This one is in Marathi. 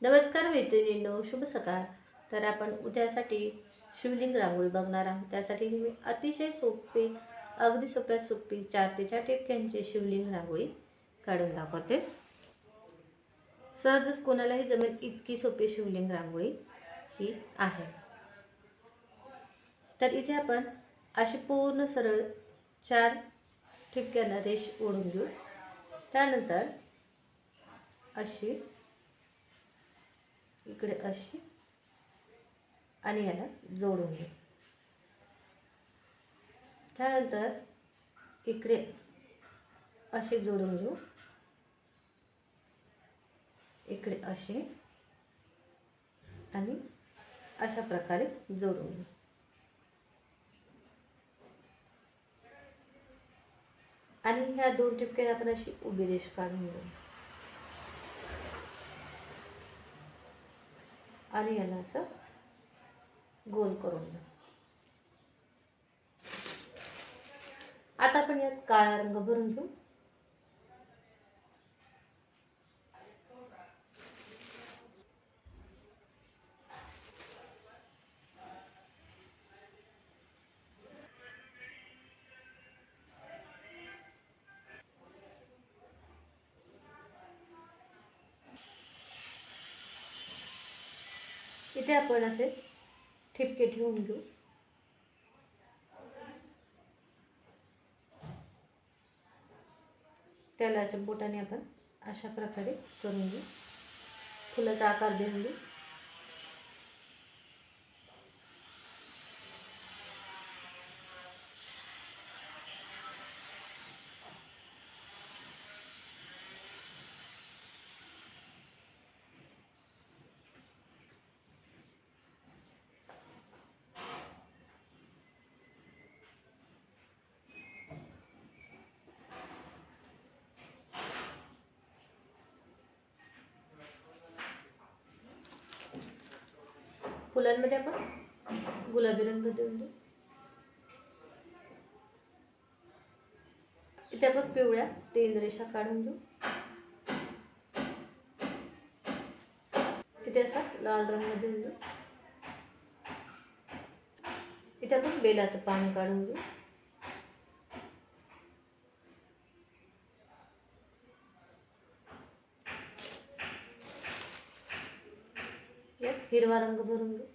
नमस्कार मैत्रिणींनो, शुभ सकाळ. तर आपण उद्यासाठी शिवलिंग रांगोळी बघणार आहोत. त्यासाठी मी अतिशय सोपी, अगदी सोप्यात सोपी 4 ते 4 टिपक्यांची शिवलिंग रांगोळी काढून दाखवते. सहजच कोणालाही जमेल इतकी सोपी शिवलिंग रांगोळी ही आहे. तर इथे आपण अशी पूर्ण सरळ 4 ठिपक्यांना रेष ओढून घेऊ. त्यानंतर अशी इकडे अशी आणि याला जोडून घेऊ. त्यानंतर इकडे अशी जोडून घेऊ, इकडे अशी आणि अशा प्रकारे जोडून घेऊ. आणि ह्या 2 ठिपक्यात आपण अशी उभी रेष काढून घेऊ आणि याला असं गोल करून घेऊ. आता आपण यात काळा रंग भरून घेऊ. इथे आपण असे ठिपके ठेवून घेऊ. त्याला अशा बोटाने आपण अशा प्रकारे करून घेऊ. फुलाचा आकार देऊन घेऊ. फुलांमध्ये आपण गुलाबी रंग देऊन देऊ. इथे आपण पिवळ्या 3 रेषा काढून घेऊ. इथे असा लाल रंग देऊन देऊ. इथे आपण बेलाचं पान काढून घेऊ. यात हिरवा रंग भरून घेऊ.